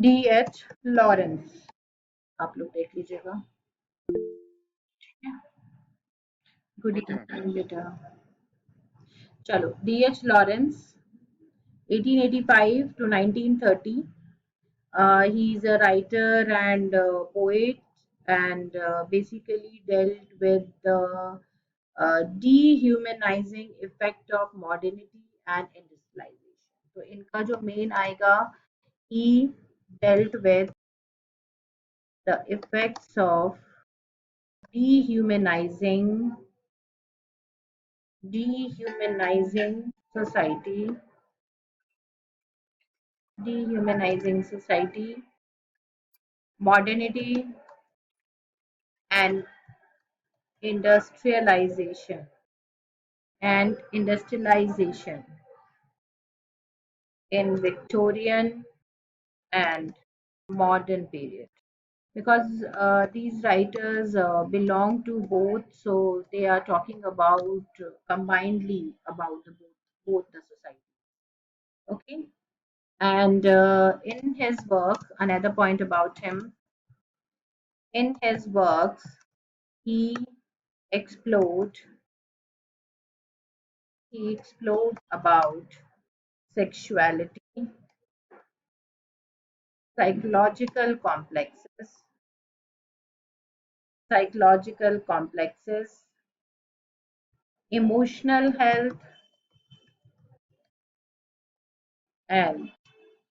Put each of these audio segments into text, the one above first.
D.H. Lawrence. आप लोग देख लीजिएगा। Good Okay, ma'am. इवनिंग बेटा। चलो, D.H. Lawrence 1885 to 1930. He's a writer and poet, and basically dealt with the dehumanizing effect of modernity and industrialization. तो इनका जो मेन आएगा, he dealt with the effects of dehumanizing dehumanizing society dehumanizing society, modernity, and industrialization industrialization in Victorian and modern period. Because these writers belong to both, so they are talking about combinedly about both the society. Okay, and in his work, another point about him, in his works, he explored he explored about sexuality, psychological complexes, psychological complexes, emotional health, and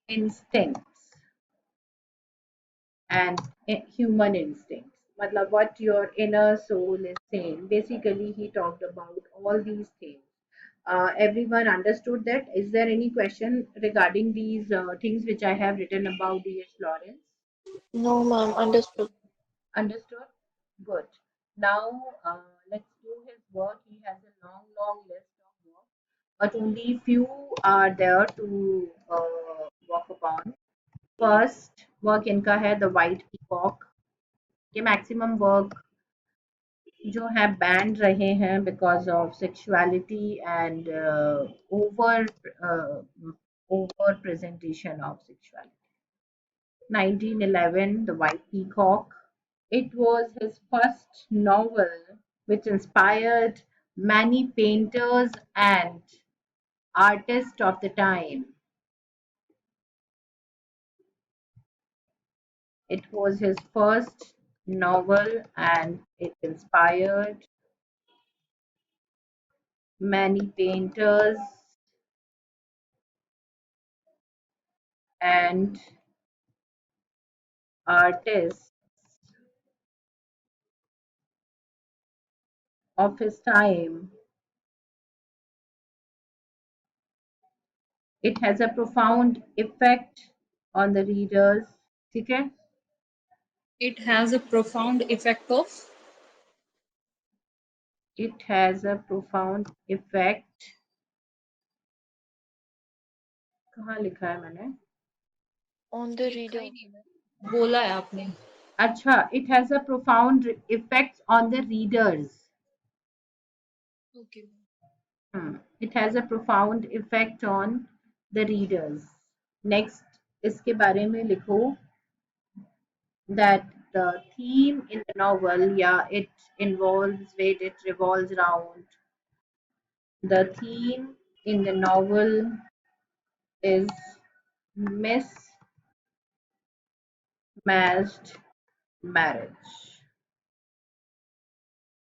instincts and human instincts. Matlab, what your inner soul is saying. Basically, he talked about all these things. Everyone understood that. Is there any question regarding these things which I have written about D.H. Lawrence? No, ma'am, understood. Understood? Good. Now, let's do his work. He has a long, long list of work, but only few are there to work upon. First work इनका है The White Peacock. ये maximum work जो है band रहे हैं because of sexuality and over presentation of sexuality. 1911, The White Peacock. It was his first novel which inspired many painters and artists of the time. It was his first novel and it inspired many painters and artists of his time. It has a profound effect on the readers. ठीक है? It has a profound effect of. It has a profound effect. कहाँ लिखा है मैंने? On the reader. बोला है आपने. अच्छा, it has a profound effect on the readers. Okay. It has a profound effect on the readers. Next, इसके बारे में लिखो that the theme in the novel, yeah, it revolves around. The theme in the novel is mismatched marriage.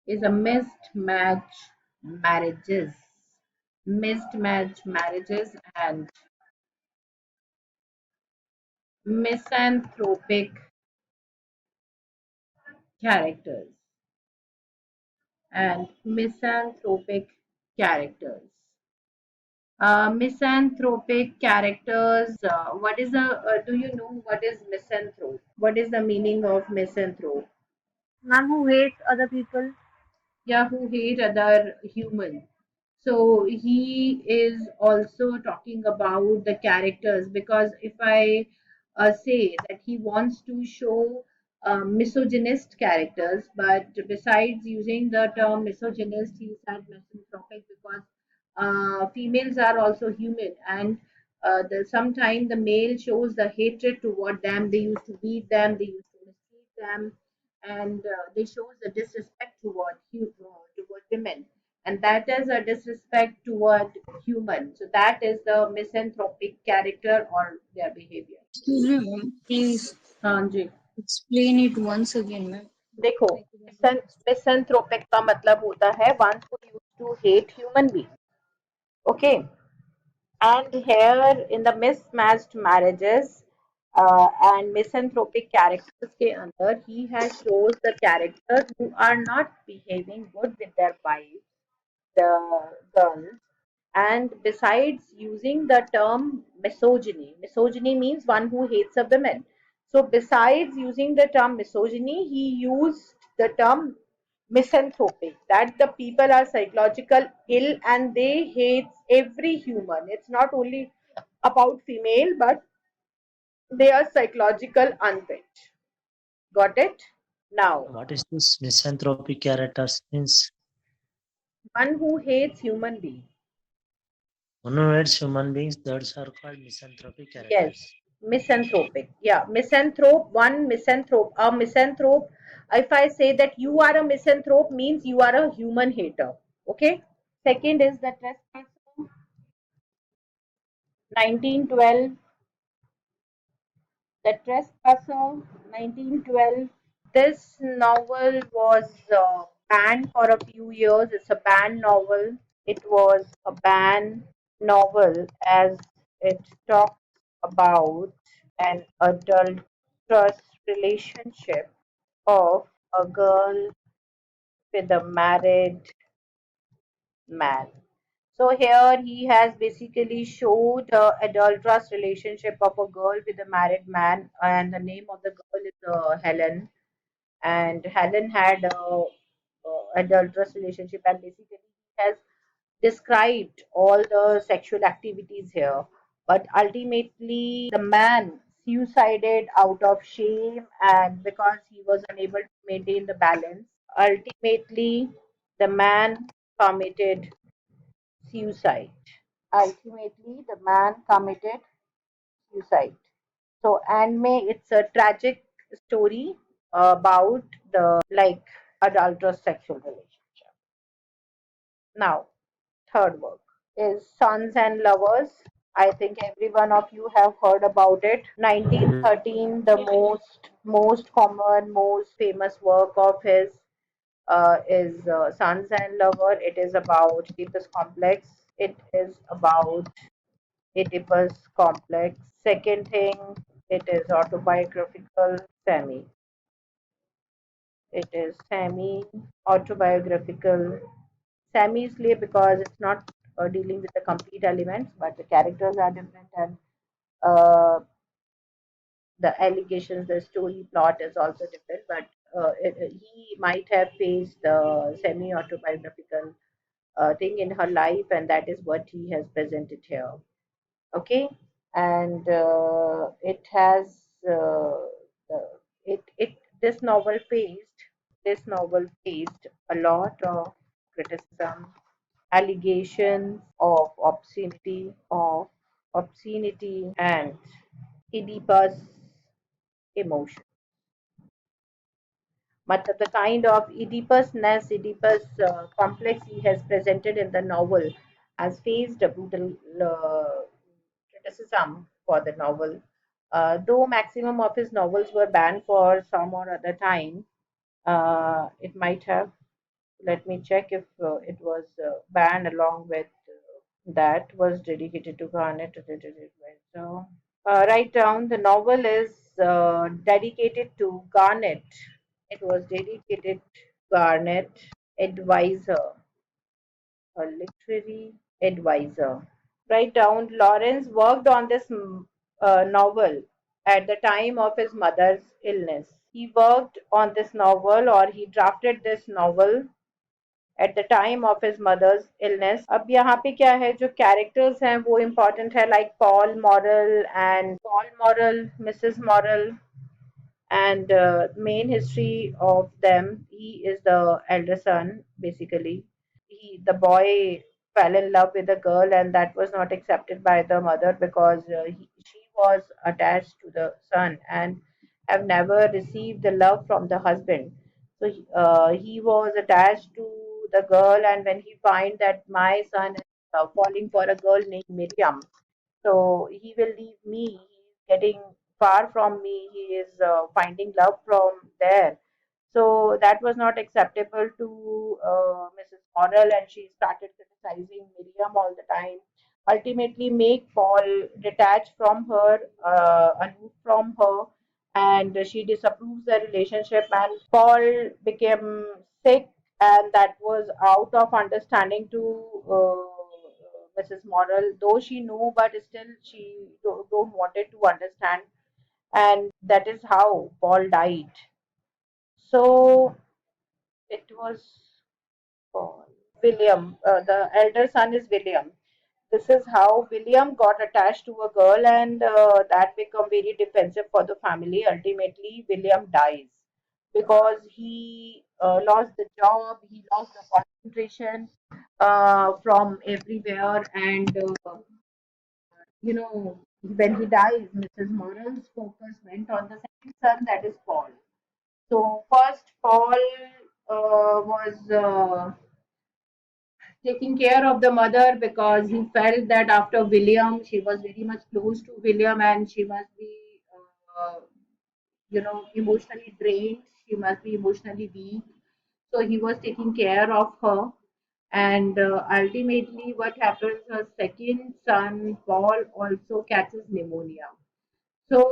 Is a marriages, mismatched marriages and misanthropic characters and misanthropic characters. Misanthropic characters. What is the? Do you know what is misanthrope? What is the meaning of misanthrope? Ma'am, who hates other people? Yeah, who hate other human. So he is also talking about the characters because if I say that he wants to show misogynist characters, but besides using the term misogynist, he said misanthropic because females are also human and Sometimes the male shows the hatred toward them. They used to beat them. They used to mistreat them, and they shows the disrespect toward women, and that is a disrespect toward human. So that is the misanthropic character or their behavior. Excuse me, ma'am. Please हाँ जी. explain it once again, ma'am. देखो, मिसैंथ्रोपिक का मतलब होता है one who used to hate human being. Okay, and here in the mismatched marriages and misanthropic characters के अंदर he has shows the characters who are not behaving good with their wives, the girls, and besides using the term misogyny, misogyny means one who hates a woman. So besides using the term misogyny, he used the term misanthropic, that the people are psychological ill and they hate every human. It's not only about female, but they are psychological unfit. Got it? Now, What is this misanthropic characters means? one who hates human being. One who hates human beings, those are called misanthropic Yes, characters. misanthropic. Yeah, misanthrope, one misanthrope, a misanthrope. If I say that you are a misanthrope, means you are a human hater. Okay. Second is the trespasser, 1912. The Trespasser, 1912. This novel was banned for a few years. It's a banned novel. It was a banned novel as it talks about an adulterous relationship of a girl with a married man. So here he has basically showed the adulterous relationship of a girl with a married man, and the name of the girl is Helen. And Helen had a adulterous relationship, and basically he has described all the sexual activities here. But ultimately, the man suicided out of shame and because he was unable to maintain the balance. Ultimately, the man committed suicide. Ultimately, the man committed suicide. So, and may it's a tragic story about the adulterous sexual relationship. Now, third work is Sons and Lovers. I think every one of you have heard about it. 1913, the most common, most famous work of his is Sons and Lover. It is about Oedipus complex. It is about Oedipus complex. Second thing, it is autobiographical, semi. It is semi autobiographical. Semi इसलिए because it's not dealing with the complete elements, but the characters are different and uh, the allegations, the story plot is also different. But he might have faced the semi autobiographical thing in her life, and that is what he has presented here. Okay, and it has it this novel faced a lot of criticism, allegations of obscenity and Oedipus emotion. But the kind of Oedipus-ness, Oedipus complex he has presented in the novel has faced a brutal criticism for the novel. Though maximum of his novels were banned for some or other time, it might have. Let me check if it was banned along with that was dedicated to Garnet. So, write down the novel is dedicated to Garnet. It was dedicated to Garnet advisor, a literary advisor. Write down Lawrence worked on this novel at the time of his mother's illness. He worked on this novel or he drafted this novel at the time of his mother's illness. अब यहाँ पे क्या है जो characters हैं वो important है like Paul Morrell, Mrs. Morrell, and main history of them. He is the elder son basically. The boy fell in love with a girl, and that was not accepted by the mother because she was attached to the son and have never received the love from the husband. So he was attached to the girl, and when he find that my son is falling for a girl named Miriam, so he will leave me. He's getting far from me. He is finding love from there. So that was not acceptable to Mrs. Morrell, and she started criticizing Miriam all the time. Ultimately, make Paul detach from her, aloof from her, and she disapproves the relationship. And Paul became sick, and that was out of understanding to Mrs. Morrell. Though she knew, but still she don't wanted to understand, and that is how Paul died. So it was Paul. William. The elder son is William. This is how William got attached to a girl, and that become very defensive for the family. Ultimately, William dies because he lost the job, he lost the concentration from everywhere, and when he dies, Mrs. Morrell's focus went on the second son, that is Paul. So first, Paul was taking care of the mother because he felt that after William, she was very much close to William, and she must be, emotionally drained. She must be emotionally weak. So he was taking care of her. And ultimately, what happens? Her second son, Paul, also catches pneumonia. So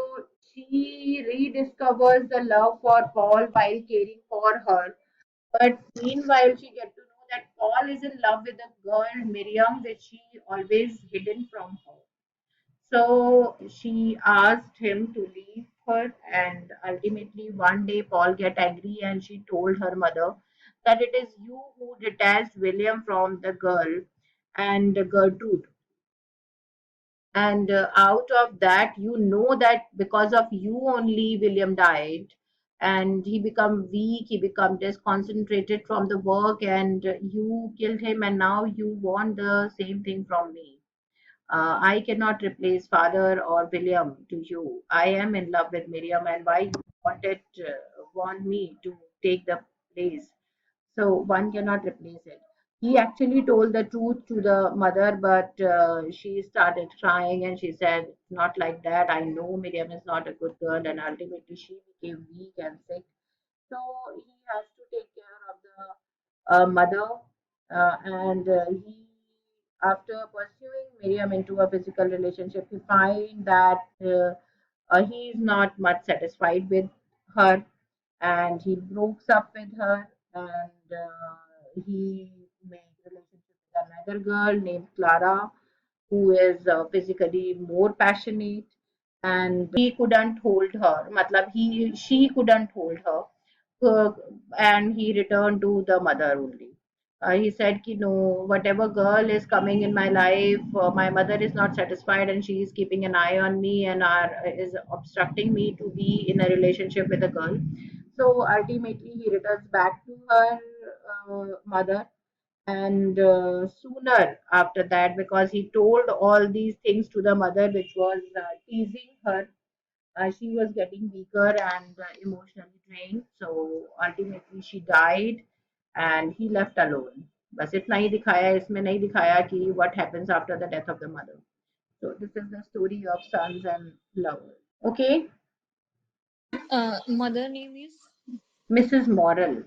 she rediscovers the love for Paul while caring for her. But meanwhile, she get to know that Paul is in love with a girl, Miriam, which she always hidden from her. So she asked him to leave her, and ultimately one day Paul get angry, and she told her mother that it is you who detached William from the girl and Gertrude, and out of that that because of you only William died, and he become weak, he become disconcentrated from the work, and you killed him, and now you want the same thing from me. I cannot replace father or William to you. I am in love with Miriam, and why you want me to take the place? So one cannot replace it. He actually told the truth to the mother, but she started crying, and she said, "Not like that. I know Miriam is not a good girl," and ultimately she became weak and sick. So he has to take care of the mother, and he, after pursuing Miriam into a physical relationship, he find that he is not much satisfied with her, and he breaks up with her, and he made relationship with another girl named Clara, who is physically more passionate, and he couldn't hold her. Matlab, she couldn't hold her, uh, and he returned to the mother only. He said, "Ki no, whatever girl is coming in my life, my mother is not satisfied, and she is keeping an eye on me and is obstructing me to be in a relationship with a girl." So ultimately, he returns back to her mother, and sooner after that, because he told all these things to the mother, which was teasing her, she was getting weaker and emotionally drained. So ultimately she died, and he left alone. बस इतना ही दिखाया है, इसमें नहीं दिखाया कि what happens after the death of the mother. So this is the story of sons and lovers. Okay, Mother name is Mrs. Morrell.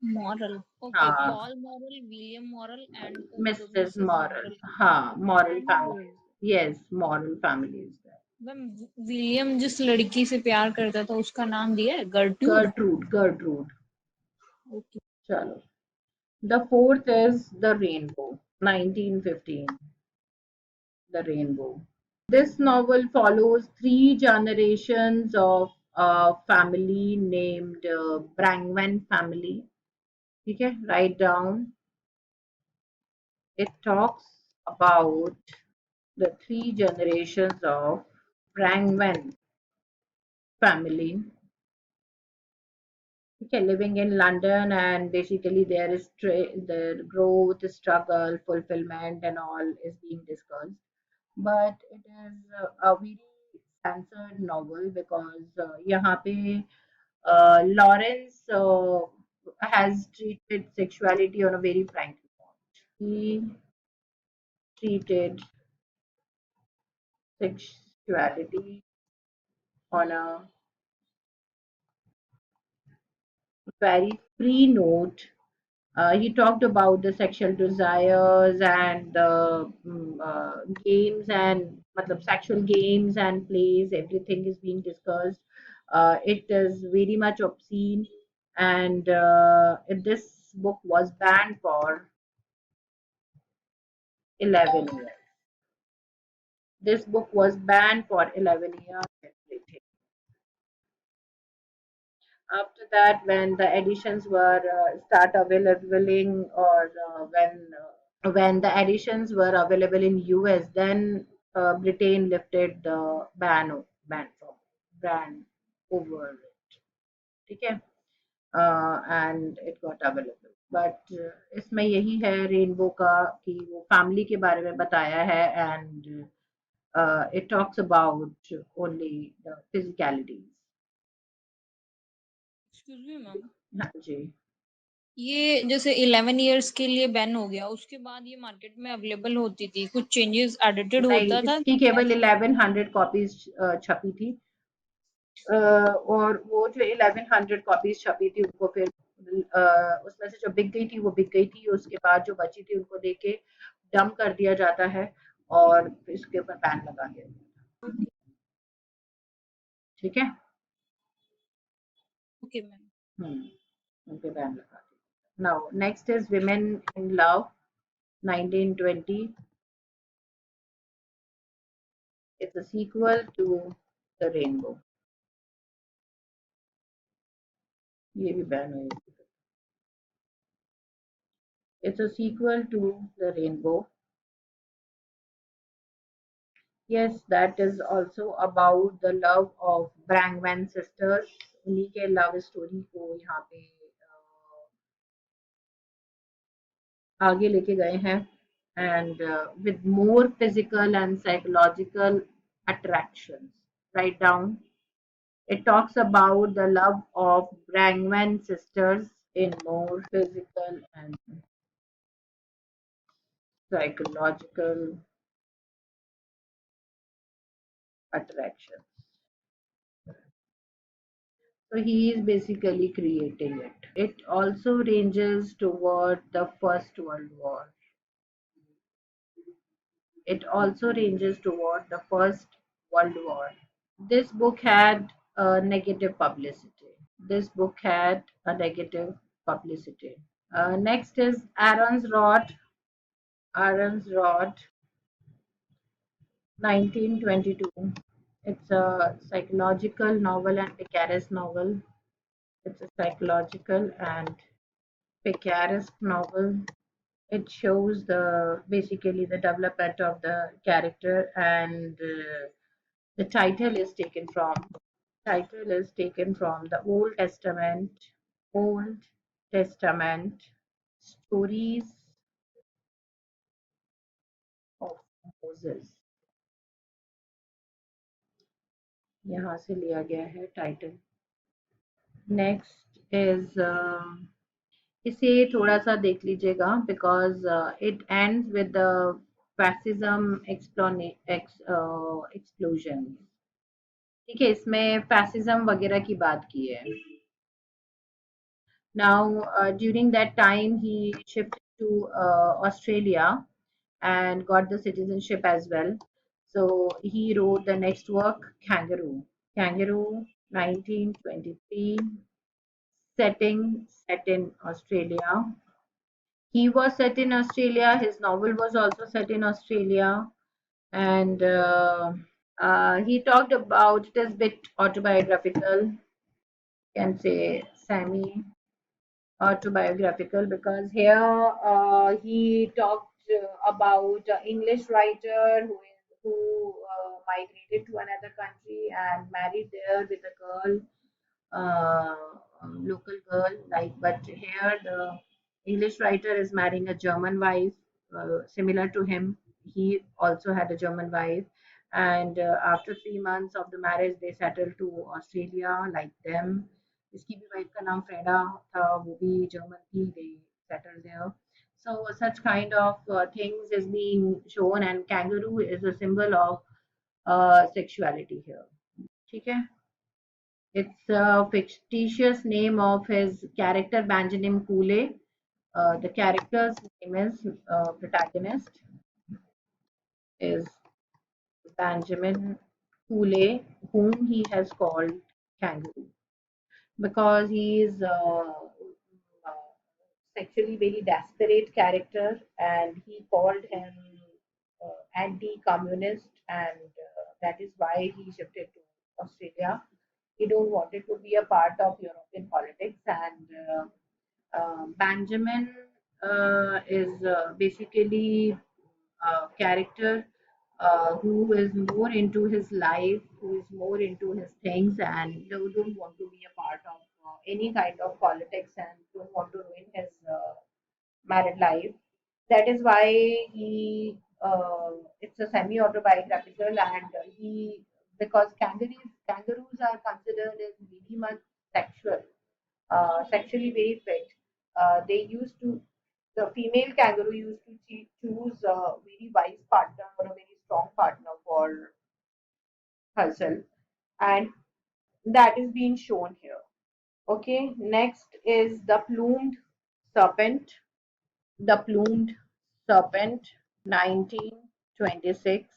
Moral. Okay, हाँ, Paul Moral, William Moral, and the Mrs. Mrs. Morrell. Moral. हाँ, Morrell Family family. is. Yes, Morrell family is there. Ma'am William जिस लड़की से प्यार करता था उसका नाम दिया है Gertrude. Gertrude. Okay. Chalo. The fourth is The Rainbow, 1915. The Rainbow. This novel follows three generations of a family named Brangwen family. Okay, write down. It talks about the three generations of Brangwen family. Okay, living in London, and basically there is the growth, struggle, fulfillment, and all is being discussed. But it is a very censored novel because यहाँ पे Lawrence has treated sexuality on a very frank note. He treated sexuality on a very free note. He talked about the sexual desires and games and matlab, sexual games and plays. Everything is being discussed. It is very much obscene, and this book was banned for 11 years. This book was banned for 11 years. Everything. After that, when the editions were start available, or when the editions were available in US, then Britain lifted the ban over it. ठीक and it got available. But इसमें यही है rainbow का कि वो family के बारे में बताया है, and it talks about only the physicalities. Excuse me ma'am, हाँ जी. ये जैसे 11 इयर्स के लिए बैन हो गया, उसके बाद ये मार्केट में अवेलेबल होती थी, कुछ चेंजेस एडिटेड नहीं, होता था इसकी केवल 1100 कॉपीज छपी थी, और वो जो 1100 कॉपीज छपी थी उनको फिर उसमें से जो बिक गई थी वो बिक गई थी, उसके बाद जो बची थी उनको दे के डंप कर दिया जाता है और इसके ऊपर बैन लगा दिया जाता है. ठीक है. Okay ma'am. उनके बैन लगा दिया. Now next is Women in Love 1920. It's a sequel to the Rainbow. ये भी बैन हुई. It's a sequel to The Rainbow. Yes, that is also about the love of Brangman sisters. उन्हीं के love story को यहाँ पे आगे लेके गए हैं, and with more physical and psychological attractions. Write down. It talks about the love of Brangman sisters in more physical and psychological attractions. So he is basically creating it. It also ranges toward the First World War. It also ranges toward the First World War. This book had a negative publicity. This book had a negative publicity. Next is Aaron's Rod. Aaron's Rod, 1922. It's a psychological novel and picaresque novel. It's a psychological and picaresque novel. It shows the basically the development of the character, and the title is taken from the Old Testament stories of Moses. यहाँ से लिया गया है title. Next is इसे थोड़ा सा देख लीजिएगा because it ends with the fascism explosion. ठीक है, इसमें फैसिज्म वगैरह की बात की है. नाउ ड्यूरिंग दैट टाइम ही shift to Australia and got the citizenship as well. So he wrote the next work, Kangaroo. Kangaroo, 1923, set in Australia. He was set in Australia. His novel was also set in Australia, and he talked about it is a bit autobiographical. Can say semi autobiographical because here he talked about an English writer who migrated to another country and married there with a girl, uh, local girl. Like, but here the English writer is marrying a German wife, similar to him. He also had a German wife, and after 3 months of the marriage, they settled to Australia, like them. इसकी भी wife का नाम Freda था, वो भी German थी. They settled there. So such kind of things is being shown, and kangaroo is a symbol of sexuality here. ठीक है. It's a fictitious name of his character Benjamin Cooley. The character's name is protagonist is Benjamin Cooley, whom he has called Kangaroo because he is sexually very desperate character, and he called him anti-communist, and that is why he shifted to Australia. He don't wanted to be a part of European politics, and Benjamin is basically a character who is more into his life, who is more into his things, and don't want to be a part of any kind of politics, and don't want to ruin his married life. That is why it's a semi-autobiographical, and he because kangaroos are considered as very much sexual, sexually very fit. They used to the female kangaroo used to choose a very wise partner or a very strong partner for herself, and that is being shown here. Okay, next is the plumed serpent. The plumed serpent, 1926.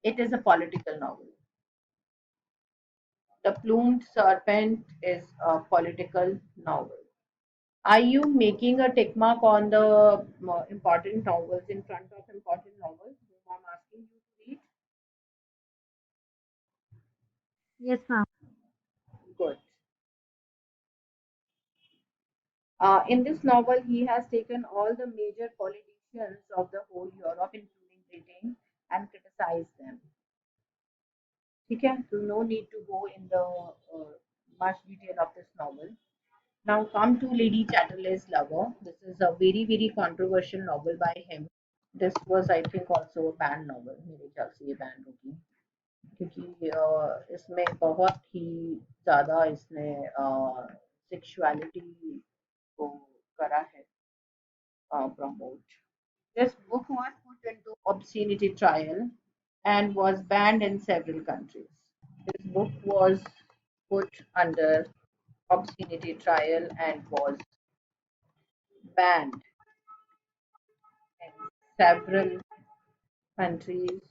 It is a political novel. The plumed serpent is a political novel. Are you making a tick mark on the important novels in front of important novels whom I'm asking you to read? Yes, ma'am. Good. In this novel, he has taken all the major politicians of the whole Europe, including Britain, and criticized them. ठीक है? So no need to go in the much detail of this novel. Now come to Lady Chatterley's Lover. This is a very very controversial novel by him. This was I think also a banned novel. मेरे ख्याल से ये banned होगी क्योंकि इसमें बहुत ही ज़्यादा इसने सेक्सुअलिटी को करा है promote. This book was put into obscenity trial and was banned in several countries. This book was put under obscenity trial and was banned in several countries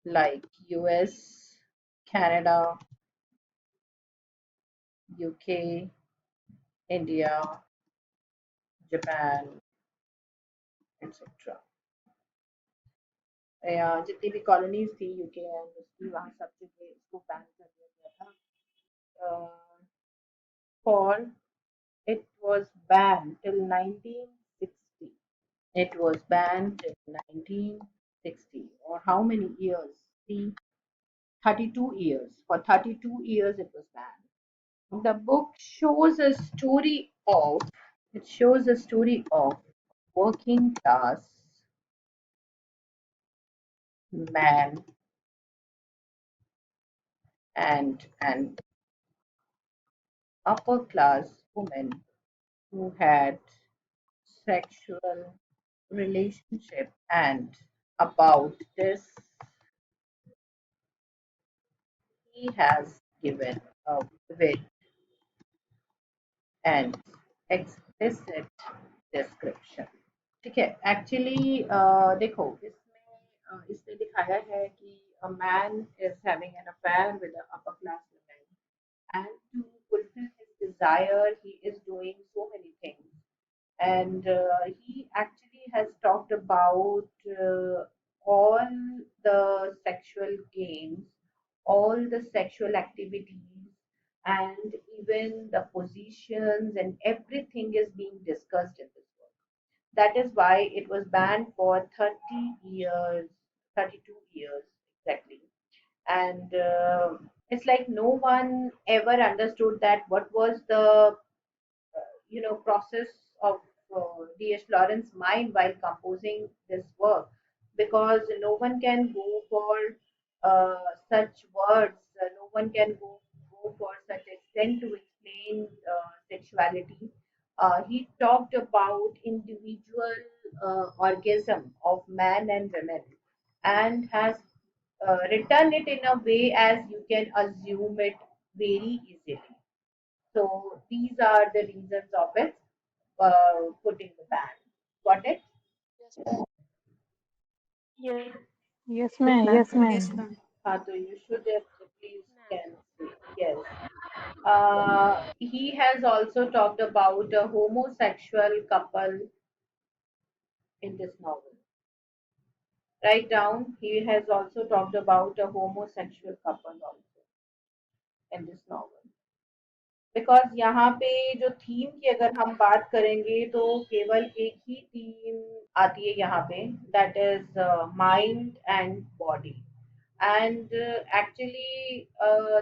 like US, Canada, UK, India, Japan, etc. जितनी भी colonies थी UK and उसकी वहाँ सब जगह इसको ban कर दिया गया था for it was banned till 1960. It was banned in 1960. Or how many years? See, 32 years. For 32 years it was banned. The book shows a story of it shows a story of working class man and an upper class woman who had sexual relationship, and about this he has given a vivid and explicit description. ठीक है actually देखो इसमें इसने दिखाया है कि a man is having an affair with an upper class woman, and to fulfill his desire he is doing so many things, and he actually has talked about all the sexual games, all the sexual activities, and even the positions, and everything is being discussed in this work. That is why it was banned for 30 years, 32 years exactly. and it's like no one ever understood that what was the process of D.H. Lawrence's mind while composing this work, because no one can go for such words, no one can go for such extent to explain sexuality. He talked about individual orgasm of man and women, and has written it in a way as you can assume it very easily. So these are the reasons of its putting the ban. Got it? Yes, ma'am. Yes. Yes, ma'am. Yes, Yes, ma'am. ma'am. So you should have please Ma'am. can say yes. He has also talked about a homosexual couple in this novel. Write down. He has also talked about a homosexual couple also in this novel. Because यहाँ पे जो theme की अगर हम बात करेंगे तो केवल एक ही थीम आती है यहाँ पे, that is mind and body and actually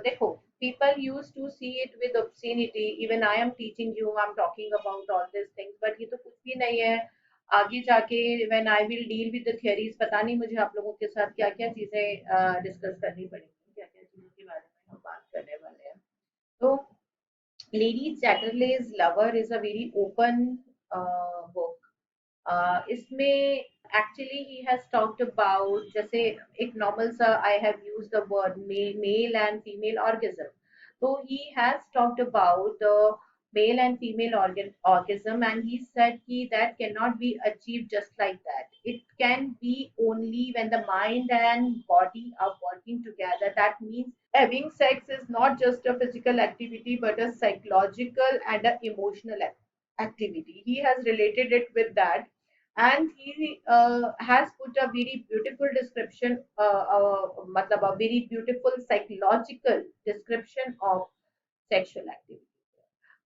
देखो, people used to see it with obscenity. Even I am teaching you, I'm talking about all these things, but ये तो कुछ भी नहीं है. आगे जाके when I will deal with the theories, पता नहीं मुझे आप लोगों के साथ क्या क्या चीजें डिस्कस करनी पड़ेंगी, क्या क्या चीजों के बारे में हम बात करने वाले हैं. तो Lady Chatterley's Lover is a very open book. इसमें actually he has talked about, जैसे एक normal सा I have used the word male and female orgasm. So he has talked about the male and female orgasm, and he said that cannot be achieved just like that. It can be only when the mind and body are working together. That means having sex is not just a physical activity but a psychological and an emotional activity. He has related it with that, and he has put a very beautiful description, matlab a very beautiful psychological description of sexual activity.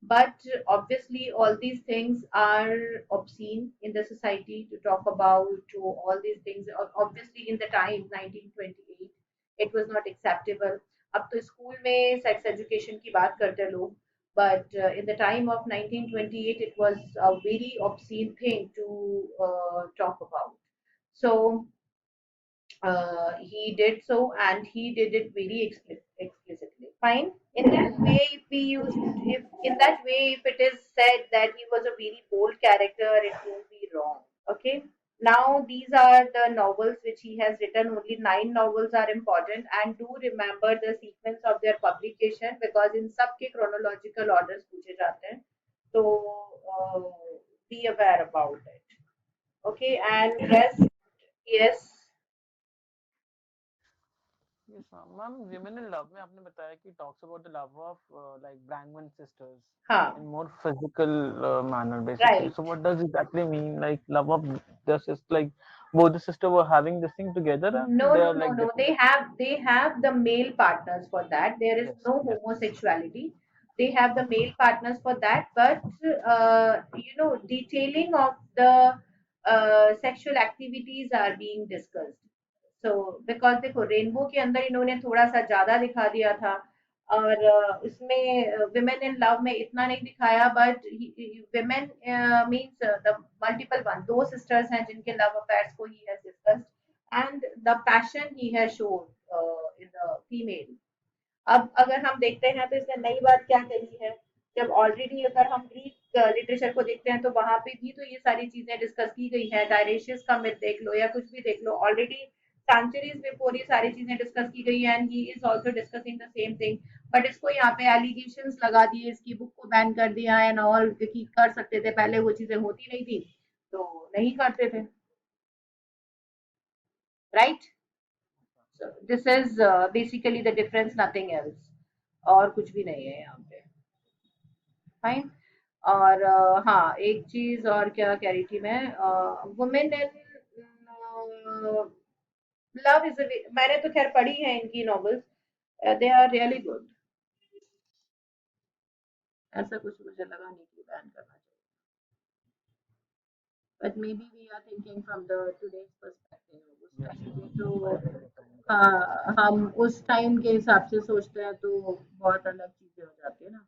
But obviously, all these things are obscene in the society to talk about. To all these things, obviously, in the time 1928, it was not acceptable. अब तो school में sex education की बात करते हैं लोग, but in the time of 1928, it was a very obscene thing to talk about. So he did so, and he did it very explicitly. Fine. In that way, if we use, if in that way, if it is said that he was a very bold character, it won't be wrong. Okay. Now these are the novels which he has written. Only 9 novels are important, and do remember the sequence of their publication, because in सबके chronological orders पूछे जाते हैं. So be aware about it. Okay, and rest. Yes. Yes, ma'am. Ma'am, Women in Love में आपने बताया कि talks about the love of like Brangman sisters हाँ. in more physical manner, basically. Right. So what does it actually mean? Like love of their sister, like both the sister were having this thing together and No, they no, are no, like no. different. They have the male partners for that. There is Yes, no yes. homosexuality. They have the male partners for that, but detailing of the sexual activities are being discussed. So because देखो rainbow के अंदर इन्होंने थोड़ा सा ज्यादा दिखा दिया था, और उसमें विमेन इन लव में इतना नहीं दिखाया, but women means the multiple one, दो सिस्टर्स हैं जिनके लव अफेयर्स को he has discussed, and the passion he has shown in the female. अब अगर हम देखते हैं तो इसने नई बात क्या कही है, जब ऑलरेडी अगर हम ग्रीक लिटरेचर को देखते हैं तो वहां पे भी तो ये सारी चीजें डिस्कस की गई है. डायरेशियस का मिथ देख लो या कुछ भी देख लो, ऑलरेडी सेंचुरीज बिफोर ये सारी चीजें डिस्कस की गई है, and he is also discussing the same thing. But इसको यहाँ पे एलिगेशंस लगा दिए, इसकी बुक को बैन कर दिया एंड ऑल, कि कर सकते थे, पहले वो चीजें होती नहीं थी तो नहीं करते थे. Right. So this is basically the difference, nothing else. और कुछ भी नहीं है यहाँ पे. फाइन. और हाँ, एक चीज और क्या कह रही थी मैं, वुमेन इन लव इज, मैंने तो खैर पढ़ी है इनकी novels, they are really good. ऐसा कुछ मुझे लगा नहीं कि बैन करना चाहिए, but maybe we are thinking from the today's perspective. उस Yes, टाइम पे ma'am. तो I agree with that. हाँ, हम उस टाइम के हिसाब से सोचते हैं तो बहुत अलग चीजें हो जाती है ना।